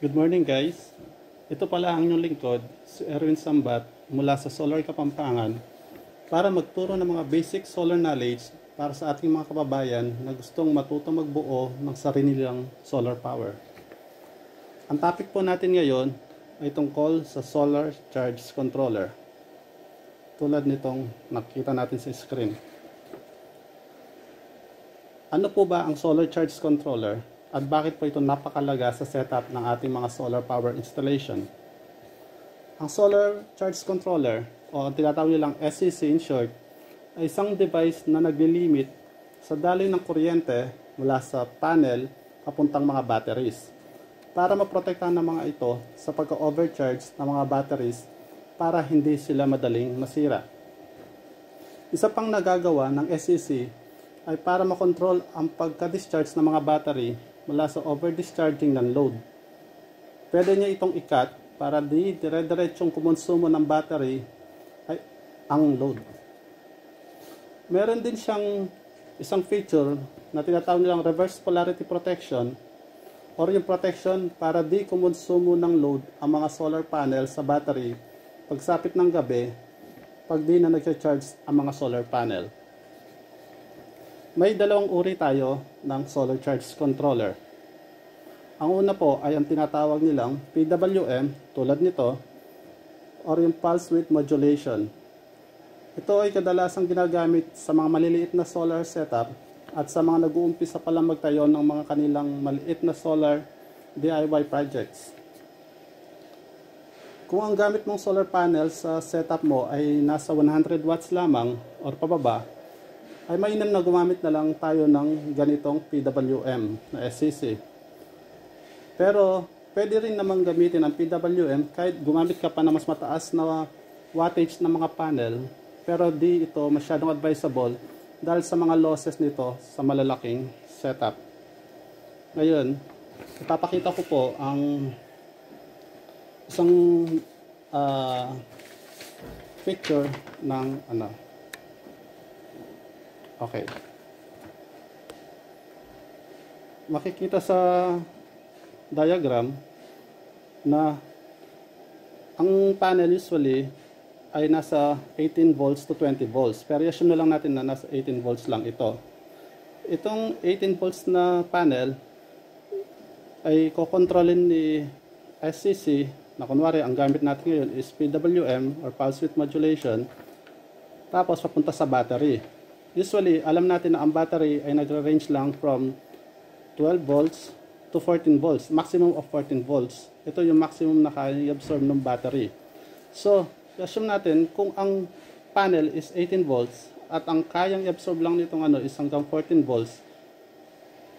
Good morning guys. Ito pala ang inyong lingkod, si Erwin Sambat mula sa Solar Kapampangan para magturo ng mga basic solar knowledge para sa ating mga kababayan na gustong matutong magbuo ng sarili nilang solar power. Ang topic po natin ngayon ay tungkol sa solar charge controller. Tulad nitong nakita natin sa screen. Ano po ba ang solar charge controller? At bakit po ito napakalaga sa setup ng ating mga solar power installation? Ang solar charge controller o ang tinatawag nilang SCC in short ay isang device na naglilimit sa daloy ng kuryente mula sa panel papuntang mga batteries para maprotektahan ng mga ito sa pagka-overcharge ng mga batteries para hindi sila madaling masira. Isa pang nagagawa ng SCC ay para makontrol ang pagka-discharge ng mga battery mula sa over-discharging ng load. Pwede niya itong i-cut para di dire-diretsong kumonsumo ng battery ay ang load. Meron din siyang isang feature na tinatawag nilang reverse polarity protection or yung protection para di kumonsumo ng load ang mga solar panel sa battery pagsapit ng gabi pag di na nag-charge ang mga solar panel. May dalawang uri tayo ng solar charge controller. Ang una po ay ang tinatawag nilang PWM tulad nito or yung pulse width modulation. Ito ay kadalasang ginagamit sa mga maliliit na solar setup at sa mga nag-uumpisa pa lang magtayo ng mga kanilang maliit na solar DIY projects. Kung ang gamit mong solar panel sa setup mo ay nasa 100 watts lamang or pababa, ay mainam na gumamit na lang tayo ng ganitong PWM na SCC. Pero pwede rin namang gamitin ang PWM kahit gumamit ka pa na mas mataas na wattage ng mga panel, pero di ito masyadong advisable dahil sa mga losses nito sa malalaking setup. Ngayon, ipapakita ko po ang isang picture ng Okay. Makikita sa diagram na ang panel usually ay nasa 18 volts to 20 volts. Pero assume na lang natin na nasa 18 volts lang ito. Itong 18 volts na panel ay kokontrolin ni SCC na kunwari ang gamit natin ngayon is PWM or pulse width modulation tapos papunta sa battery. Usually, alam natin na ang battery ay nagre-range lang from 12 volts to 14 volts. Maximum of 14 volts. Ito yung maximum na kaya-absorb ng battery. So, assume natin kung ang panel is 18 volts at ang kayang i-absorb lang nitong is hanggang 14 volts,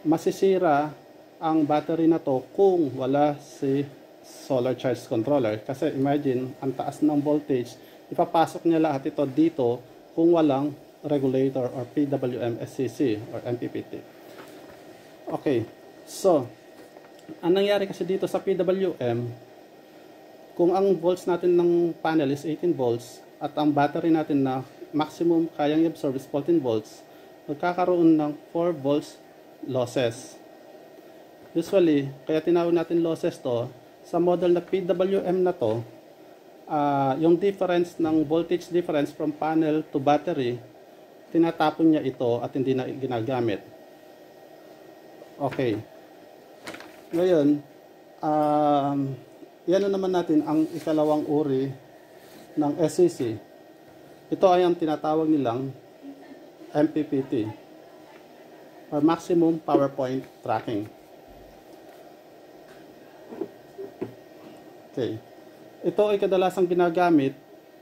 masisira ang battery na to kung wala si solar charge controller. Kasi imagine, ang taas ng voltage, ipapasok niya lahat ito dito kung walang regulator or PWM SCC or MPPT. Okay, so ang nangyari kasi dito sa PWM, kung ang volts natin ng panel is 18 volts at ang battery natin na maximum kayang i-absorb is 14 volts, magkakaroon ng 4 volts losses. Usually, kaya tinawag natin losses to, sa model na PWM na to, yung difference ng voltage difference from panel to battery, tinatapon niya ito at hindi na ginagamit. Okay. Ngayon, yan naman natin ang ikalawang uri ng SCC. Ito ay ang tinatawag nilang MPPT or Maximum Power Point Tracking. Okay. Ito ay kadalasang ginagamit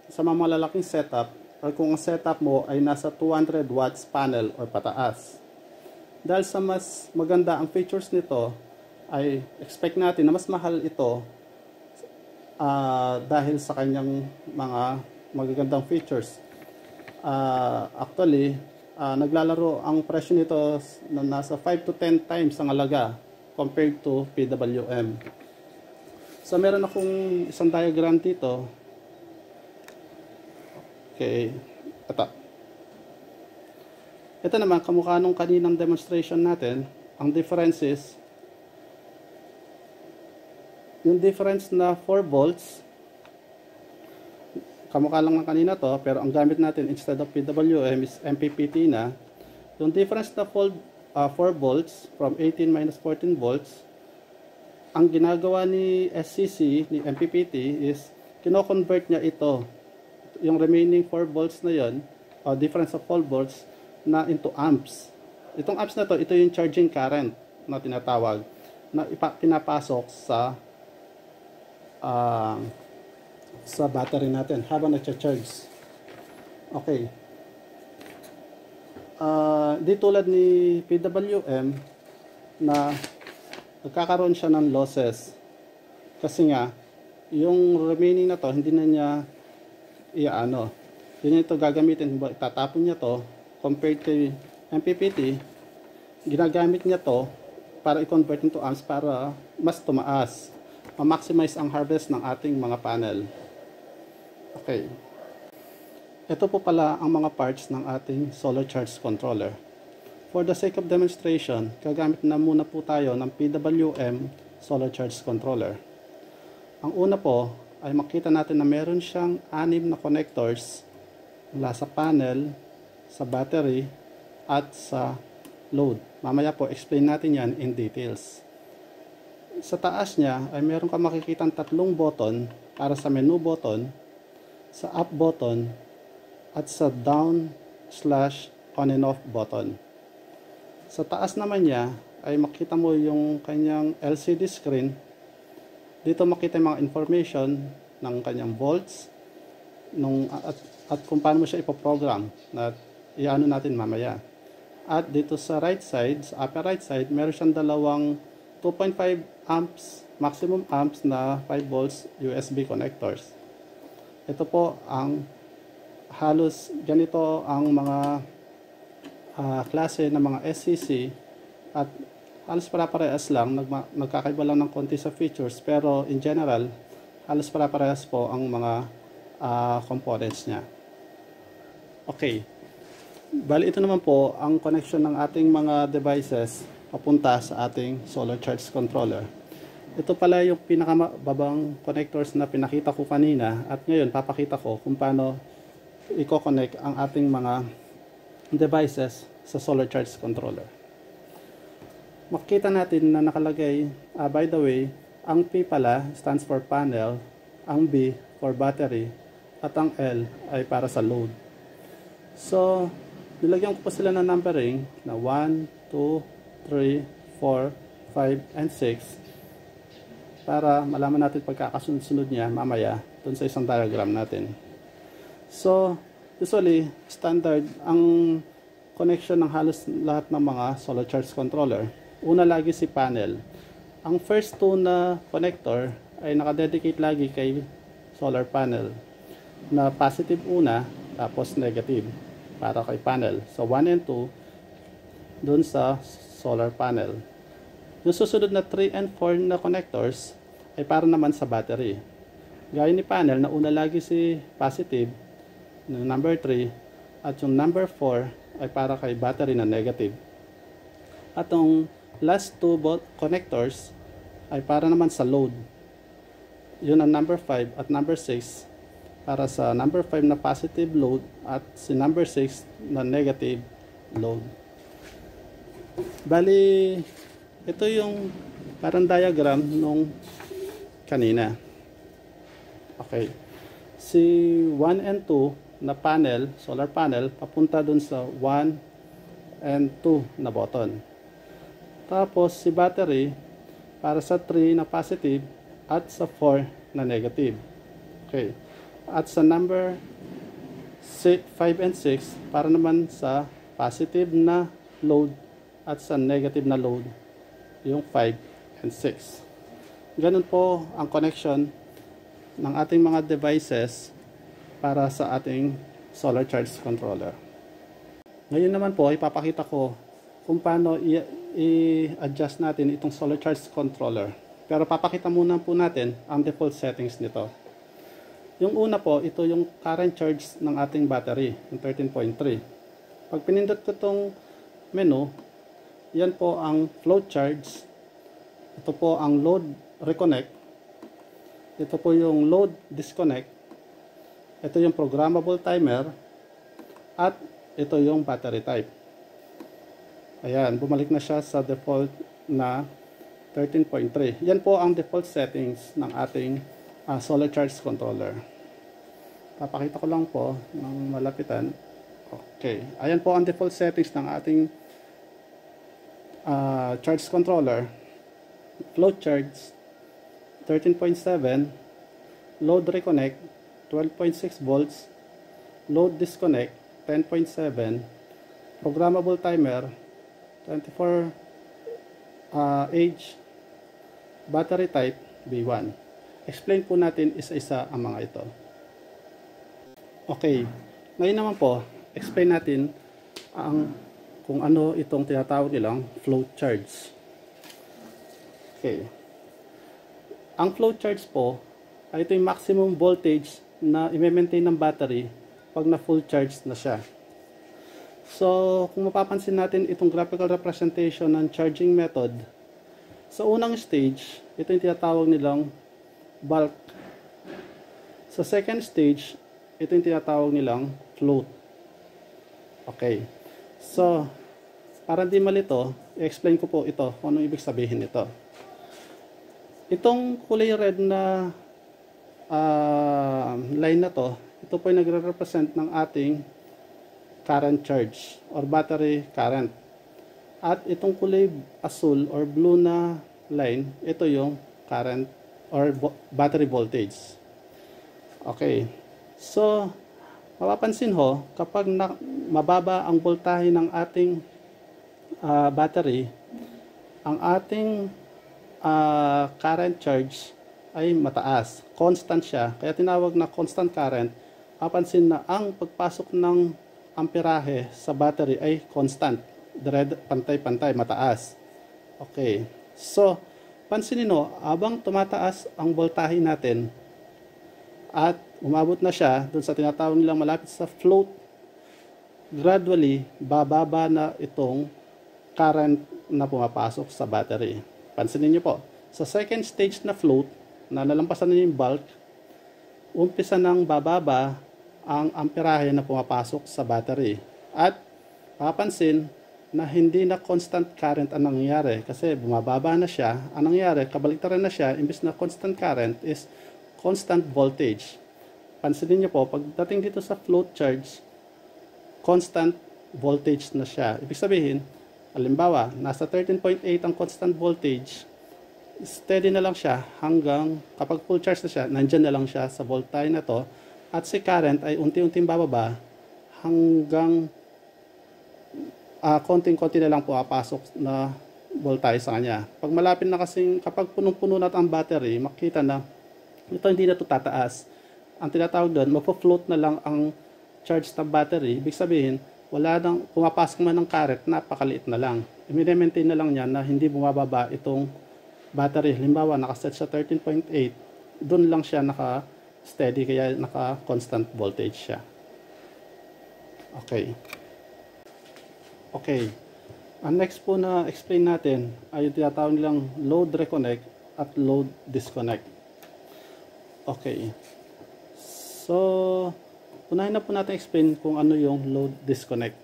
sa mga malalaking setup or kung ang setup mo ay nasa 200 watts panel or pataas. Dahil sa mas maganda ang features nito, ay expect natin na mas mahal ito dahil sa kanyang mga magagandang features. Actually, naglalaro ang presyo nito na nasa 5 to 10 times ang halaga compared to PWM. So meron akong isang diagram dito. Okay, ito naman, kamukha nung kaninang demonstration natin. Ang difference is Yung difference na 4 volts, kamukha lang ng kanina to, pero ang gamit natin instead of PWM is MPPT na. Yung difference na 4 volts from 18 minus 14 volts, ang ginagawa ni SCC, ni MPPT, is kino-convert niya ito, yung remaining 4 volts na yon, difference of 4 volts, na into amps. Itong amps na to, ito yung charging current na tinatawag, na pinapasok sa battery natin habang nagcha-charge. Okay. Di tulad ni PWM na nagkakaroon siya ng losses. Kasi nga, yung remaining na to, hindi na niya iaano. Yun ito gagamitin, itatapon niya to. Compared kay MPPT, ginagamit niya to para i-convert into amps para mas tumaas. Ma-maximize ang harvest ng ating mga panel. Okay. Ito po pala ang mga parts ng ating solar charge controller. For the sake of demonstration, gagamit na muna po tayo ng PWM solar charge controller. Ang una po ay makita natin na meron siyang 6 na connectors mula sa panel, sa battery, at sa load. Mamaya po, explain natin yan in details. Sa taas niya ay meron ka makikitang 3 button para sa menu button, sa up button, at sa down/on and off button. Sa taas naman niya ay makita mo yung kanyang LCD screen. Dito makita yung mga information ng kanyang volts at kung paano mo siya ipoprogram na iano natin mamaya. At dito sa right side, sa upper right side, meron siyang dalawang 2.5 amps, maximum amps na 5 volts USB connectors. Ito po ang halos ganito ang mga klase ng mga SCC at halos para-parehas lang, nagkakaiba lang ng konti sa features, pero in general halos para-parehas po ang mga components niya. Okay, bali ito naman po ang connection ng ating mga devices papunta sa ating solar charge controller. Ito pala yung pinakamababang connectors na pinakita ko kanina at ngayon papakita ko kung paano i-connect ang ating mga devices sa solar charge controller. Makikita natin na nakalagay, by the way, ang P pala stands for panel, ang B for battery, at ang L ay para sa load. So, nilagyan ko pa sila ng numbering na 1, 2, 3, 4, 5, and 6 para malaman natin pagkakasunod-sunod niya mamaya dun sa isang diagram natin. So, usually, standard ang connection ng halos lahat ng mga solar charge controller. Una lagi si panel. Ang first 2 na connector ay nakadedicate lagi kay solar panel. Na positive una, tapos negative para kay panel. So 1 and 2 dun sa solar panel. Yung susunod na 3 and 4 na connectors ay para naman sa battery. Gaya ni panel, na una lagi si positive, number 3, at yung number 4 ay para kay battery na negative. At yung last 2 connectors ay para naman sa load. Yun ang number 5 at number 6 para sa number 5 na positive load at si number 6 na negative load. Bali, ito yung parang diagram nung kanina. Okay. Si 1 and 2 na panel, solar panel, papunta dun sa 1 and 2 na button. Tapos si battery para sa 3 na positive at sa 4 na negative. Okay. At sa number 5 and 6 para naman sa positive na load at sa negative na load, yung 5 and 6. Ganun po ang connection ng ating mga devices para sa ating solar charge controller. Ngayon naman po, ipapakita ko kung paano i-adjust natin itong solar charge controller. Pero papakita muna po natin ang default settings nito. Yung una po, ito yung current charge ng ating battery, yung 13.3. Pag pinindot ko itong menu, yan po ang float charge. Ito po ang load reconnect. ito po yung load disconnect, ito yung programmable timer, at ito yung battery type. Ayan, bumalik na siya sa default na 13.3. Yan po ang default settings ng ating solar charge controller. Papakita ko lang po ng malapitan. Okay, ayan po ang default settings ng ating charge controller. Float charge 13.7, load reconnect 12.6 volts, load disconnect 10.7, programmable timer 24 age, battery type B1. Explain po natin isa-isa ang mga ito. Okay, ngayon naman po, explain natin kung ano itong tinatawag nilang float charge. Okay. Ang float charge po ay ito yung maximum voltage na i-maintain ng battery pag na full charge na siya. So, kung mapapansin natin itong graphical representation ng charging method, sa unang stage, ito yung tinatawag nilang bulk. Sa second stage, ito yung tinatawag nilang float. Okay. So, para di malito, i-explain ko po ito, kung anong ibig sabihin nito. Itong kulay red na line na to, ito po yung nagre-represent ng ating current charge or battery current. At itong kulay asul or blue na line, ito yung current or battery voltage. Okay. So, mapapansin ho, kapag mababa ang voltahe ng ating battery, ang ating current charge ay mataas. Constant siya. Kaya tinawag na constant current. Mapapansin na ang pagpasok ng amperahe sa battery ay constant. Pantay-pantay, mataas. Okay. So, pansinin nyo, abang tumataas ang voltahe natin at umabot na siya dun sa tinatawag nilang malapit sa float, gradually, bababa na itong current na pumapasok sa battery. Pansinin nyo po, sa second stage na float, na nalampasan na yung bulk, umpisa nang bababa ang amperahe na pumapasok sa battery. At papansin na hindi na constant current ang nangyayari kasi bumababa na siya. Ang nangyayari, kabaliktaran na siya, imbis na constant current is constant voltage. Pansinin niyo po, pagdating dito sa float charge, constant voltage na siya. Ibig sabihin, halimbawa, nasa 13.8 ang constant voltage, steady na lang siya hanggang kapag full charge na siya, nandyan na lang siya sa voltahe na to. At si current ay unti-unting bababa hanggang konting-konti na lang pumapasok na voltahe sa kanya. Pag malapit na kasing, kapag punong-puno na ang battery, makita na ito hindi na ito tataas. Ang tinatawag doon, magpo-float na lang ang charge ng battery. Ibig sabihin, wala nang pumapasok man ng current, napakaliit na lang. I-maintain na lang niya na hindi bumababa itong battery. Halimbawa, nakaset sa 13.8, doon lang siya naka-steady, kaya naka-constant voltage siya. Okay. Okay. Ang next po na explain natin ay yung tinatawag nilang load reconnect at load disconnect. Okay. So, unahin na po natin explain kung ano yung load disconnect.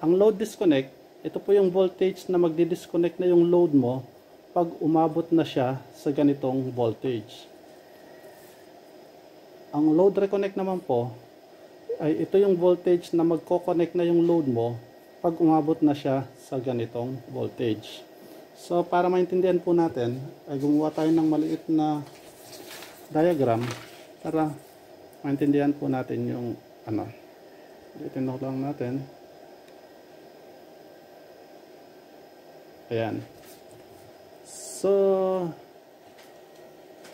Ang load disconnect, ito po yung voltage na magdi-disconnect na yung load mo pag umabot na siya sa ganitong voltage. Ang load reconnect naman po, ay ito yung voltage na magko-connect na yung load mo pag umabot na siya sa ganitong voltage. So, para maintindihan po natin, ay gumawa tayo ng maliit na diagram para maintindihan po natin yung itinok lang natin. Ayan. So,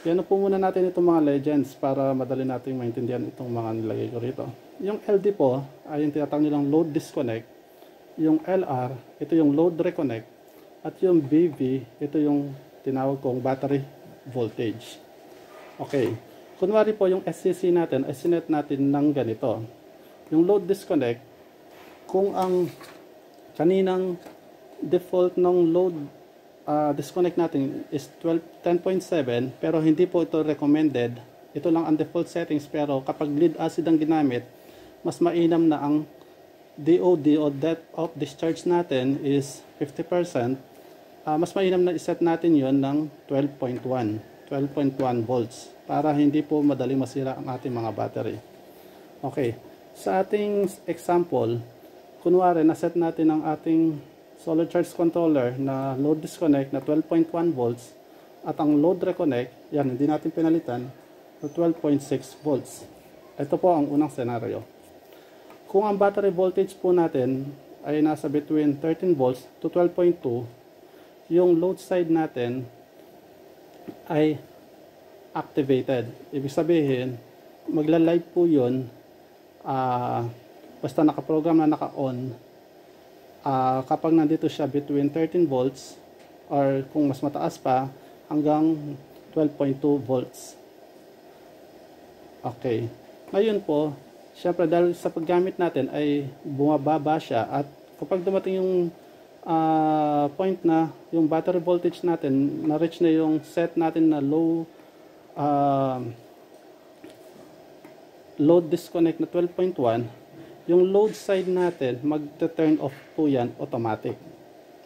yan po muna natin itong mga legends para madali natin maintindihan itong mga nilagay ko rito. Yung LD po ay yung tinatawag nilang load disconnect. Yung LR, ito yung load reconnect. At yung BV, ito yung tinawag kong battery voltage. Okay. Kunwari po yung SCC natin, ay sinet natin ng ganito. Yung load disconnect, kung ang kaninang default ng load disconnect natin is 10.7, pero hindi po ito recommended. Ito lang ang default settings, pero kapag lead acid ang ginamit, mas mainam na ang DOD o depth of discharge natin is 50%. Mas mainam na iset natin yon ng 12.1 volts para hindi po madaling masira ang ating mga battery. Okay, sa ating example, kunwari naset natin ang ating solar charge controller na load disconnect na 12.1 volts at ang load reconnect, yan, hindi natin pinalitan, na 12.6 volts. Ito po ang unang scenario. Kung ang battery voltage po natin ay nasa between 13 volts to 12.2, yung load side natin ay activated. Ibig sabihin, magla-live po yun basta nakaprogram na naka-on kapag nandito siya between 13 volts or kung mas mataas pa hanggang 12.2 volts. Okay. Ngayon po, syempre dahil sa paggamit natin ay bumababa siya at kapag dumating yung point na yung battery voltage natin na-reach na yung set natin na load disconnect na 12.1, yung load side natin magte-turn off po yan automatic.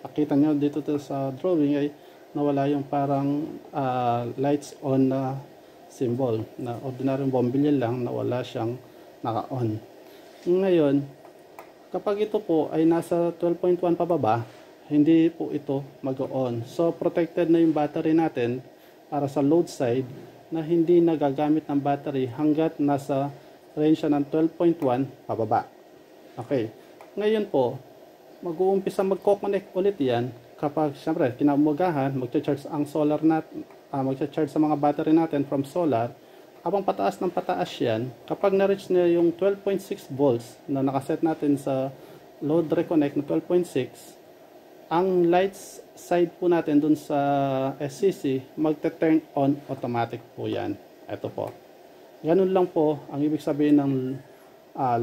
Nakita nyo dito sa drawing ay nawala yung parang lights on na symbol na ordinaryong bombilya lang, nawala siyang naka-on. Ngayon, kapag ito po ay nasa 12.1 pababa, hindi po ito mag-on. So, protected na yung battery natin para sa load side na hindi nagagamit ng battery hanggat nasa range ng 12.1 pababa. Okay. Ngayon po, mag-uumpisa magko-connect ulit yan kapag, syempre, kinaumagahan, mag-charge ang solar natin, mag-charge sa mga battery natin from solar. Habang pataas ng pataas yan, kapag na-reach na yung 12.6 volts na nakaset natin sa load reconnect na 12.6, ang lights side po natin dun sa SCC, magte-turn on automatic po yan. Ito po. Ganun lang po ang ibig sabihin ng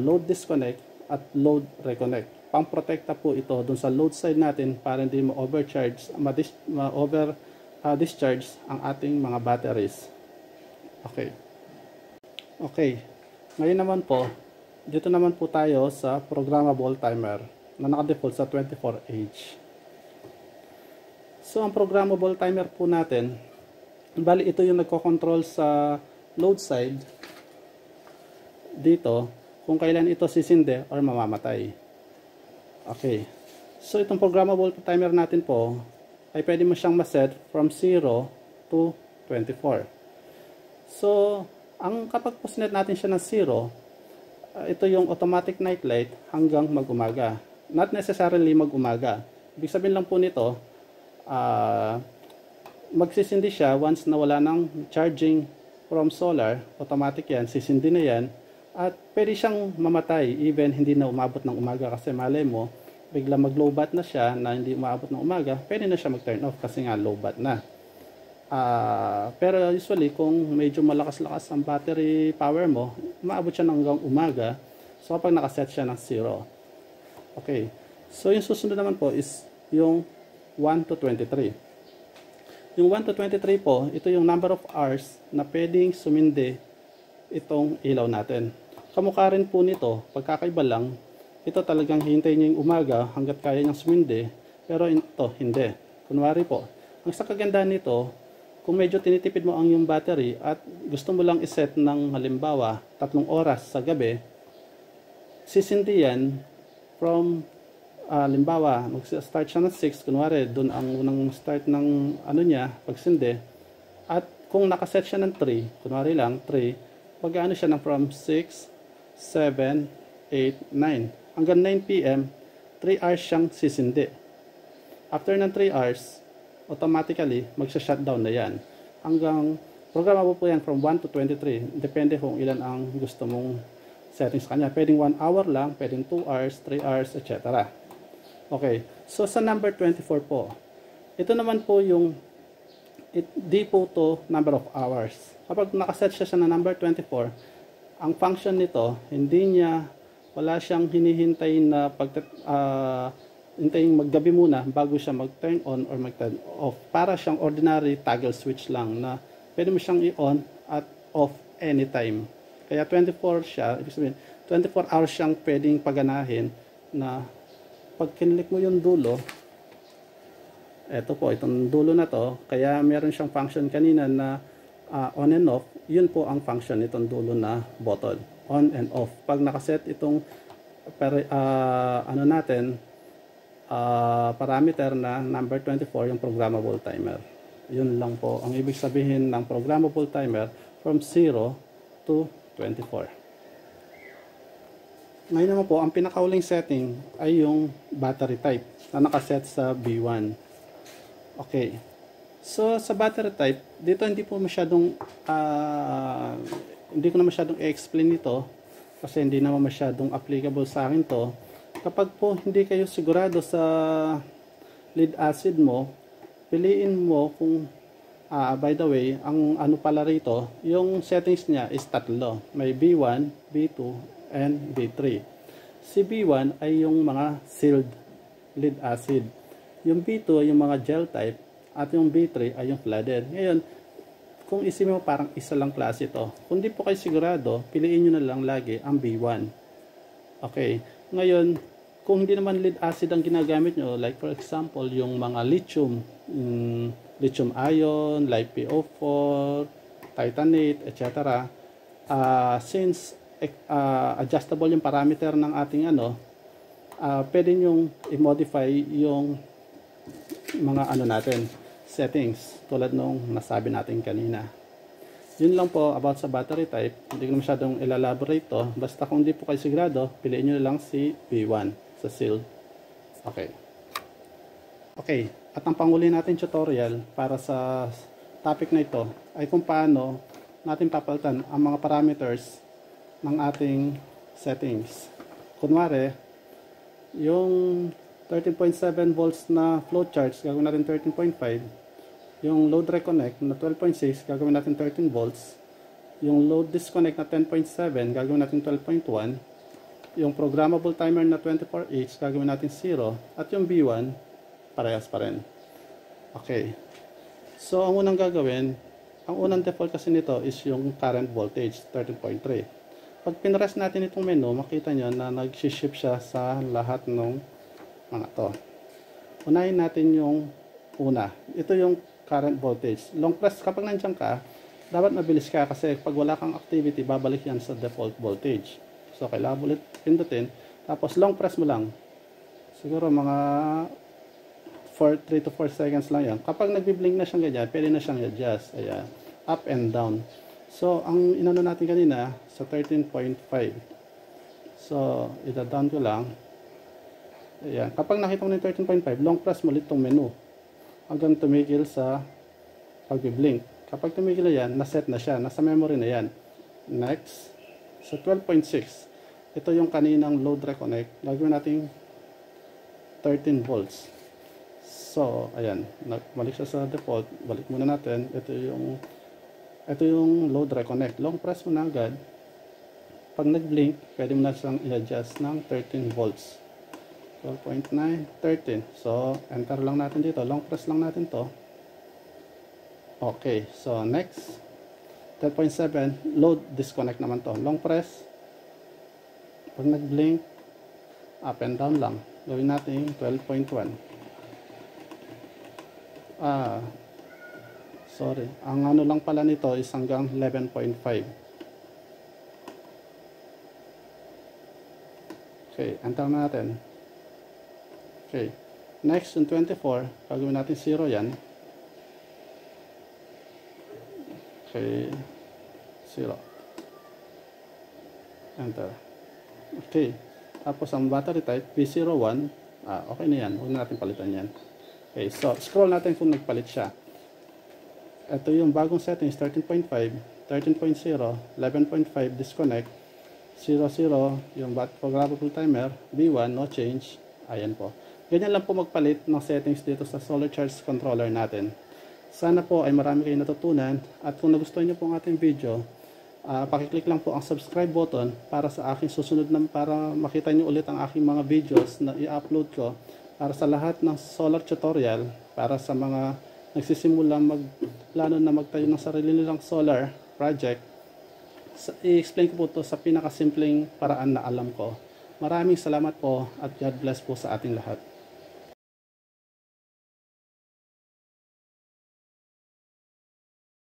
load disconnect at load reconnect. Pang-protekta po ito dun sa load side natin para hindi ma-overcharge, ma-over-discharge ang ating mga batteries. Okay. Okay, ngayon naman po, dito naman po tayo sa programmable timer na naka-default sa 24H. So, ang programmable timer po natin, bali ito yung nagko-control sa load side dito kung kailan ito sisindi or mamamatay. Okay, so itong programmable timer natin po ay pwede mo siyang maset from 0 to 24. So, kapag po sinet natin siya ng 0, ito yung automatic night light hanggang mag-umaga. Not necessarily mag-umaga. Ibig sabihin lang po nito, magsisindi siya once na wala ng charging from solar, automatic yan, sisindi na yan, at pwede siyang mamatay even hindi na umabot ng umaga kasi malay mo, bigla mag-lowbat na siya na hindi umabot ng umaga, pwede na siya mag-turn off kasi nga lowbat na. Pero usually kung medyo malakas-lakas ang battery power mo, umaabot siya hanggang umaga. So kapag nakaset siya ng 0. Okay. So yung susunod naman po is yung 1 to 23. Yung 1 to 23 po, ito yung number of hours na pwedeng sumindi itong ilaw natin. Kamukha rin po nito, pagkakaiba lang, ito talagang hintayin niya yung umaga hanggat kaya niyang sumindi, pero ito hindi. Kunwari po, ang sa kagandahan nito, kung medyo tinitipid mo ang iyong battery at gusto mo lang iset ng halimbawa 3 oras sa gabi, sisindi yan from halimbawa mag-start siya ng 6, kunwari doon ang unang start ng niya, pagsindi, at kung nakaset siya ng 3, kunwari lang 3, pag-ano siya ng from 6, 7, 8, 9 hanggang 9 PM, 3 hours siyang sisindi. After ng 3 hours, automatically magsha-shutdown na yan. Hanggang programmable po yan from 1 to 23. Depende kung ilan ang gusto mong settings kanya. Pwedeng 1 hour lang, pwedeng 2 hours, 3 hours, etc. Okay. So sa number 24 po, ito naman po yung di po to number of hours. Kapag nakaset siya na number 24, ang function nito, wala siyang hinihintay na hintayin maggabi muna bago siya mag-turn on or mag-turn off. Para siyang ordinary toggle switch lang na pwede mo siyang i-on at off anytime. Kaya 24 siya, ibig sabihin, 24 hours siyang pwedeng paganahin na pag kinlik mo yung dulo, eto po, itong dulo na to, kaya meron siyang function kanina na on and off, yun po ang function itong dulo na button, on and off. Pag nakaset itong parameter na number 24, yung programmable timer. Yun lang po ang ibig sabihin ng programmable timer from 0 to 24. Ngayon naman po, ang pinakauling setting ay yung battery type na nakaset sa B1. Okay. So, sa battery type, dito hindi po masyadong, hindi ko na masyadong i-explain ito kasi hindi naman masyadong applicable sa akin to. Kapag po hindi kayo sigurado sa lead acid mo, piliin mo kung, by the way, ang ano pala rito, yung settings niya is tatlo. May B1, B2, and B3. Si B1 ay yung mga sealed lead acid. Yung B2 ay yung mga gel type. At yung B3 ay yung flooded. Ngayon, kung isipin mo parang isa lang klase ito. Kung di po kayo sigurado, piliin nyo na lang lagi ang B1. Okay. Ngayon, kung hindi naman lead acid ang ginagamit nyo, like for example, yung mga lithium, lithium ion, LiPo4, titanate, etc. Since adjustable yung parameter ng ating pwede nyong i-modify yung mga natin, settings, tulad nung nasabi natin kanina. Yun lang po about sa battery type. Hindi ko masyadong elaborate to. Basta kung hindi po kayo sigurado, piliin nyo lang si B1 sa sealed. Okay. Okay. At ang panghuli natin tutorial para sa topic na ito ay kung paano natin papalitan ang mga parameters ng ating settings. Kunwari, yung 13.7 volts na flow charge, gagawin natin 13.5. Yung load reconnect na 12.6, gagawin natin 13 volts. Yung load disconnect na 10.7, gagawin natin 12.1. Yung programmable timer na 24H, gagawin natin 0. At yung B1, parehas pa rin. Okay. So, ang unang gagawin, ang unang default kasi nito is yung current voltage, 13.3. Pag pinress natin itong menu, makita nyo na nag-shift siya sa lahat ng mga to. Unahin natin yung una. Ito yung current voltage. Long press, kapag nandiyan ka, dapat mabilis ka kasi pag wala kang activity, babalik yan sa default voltage. So, kailangan ulit pindutin. Tapos, long press mo lang. Siguro mga 3 to 4 seconds lang yan. Kapag nagbi-blink na siyang ganyan, pwede na siyang adjust. Ayan. Up and down. So, ang inano natin kanina, sa 13.5. So, ida-down ko lang. Ayan. Kapag nakita mo na yung 13.5, long press mo ulit itong menu hanggang tumigil sa pag-blink. Kapag tumigil na yan, naset na siya. Nasa memory na yan. Next, sa 12.6, ito yung kaninang load reconnect. Gagawin natin 13 volts. So, ayan. Balik siya sa default. Balik muna natin. Ito yung load reconnect. Long press mo na agad. Pag nag-blink, pwede mo na siyang i-adjust ng 13 volts. 12.9, 13. So, enter lang natin dito. Long press lang natin to. Okay. So, next. 12.7. Load disconnect naman to. Long press. Pag nag-blink, up and down lang. Gawin natin 12.1. Sorry. Ang ano lang pala nito is hanggang 11.5. Okay. Enter na natin. Okay. Next, yung 24, gagawin natin 0 yan. Okay. 0. Enter. Okay. Tapos, ang battery type, B01. Okay na yan. Huwag na natin palitan yan. Okay. So, scroll natin kung nagpalit siya. Ito yung bagong settings, 13.5, 13.0, 11.5, disconnect, 00, yung programmable timer, B1, no change. Ayan po. Ganyan lang po magpalit ng settings dito sa solar charge controller natin. Sana po ay marami kayong natutunan at kung nagustuhan niyo po ang ating video, pakiclick lang po ang subscribe button para sa aking susunod na para makita niyo ulit ang aking mga videos na i-upload ko Para sa lahat ng solar tutorial, para sa mga nagsisimula magplano na magtayo ng sarili nilang solar project, i-explain ko po ito sa pinakasimpleng paraan na alam ko. Maraming salamat po at God bless po sa ating lahat.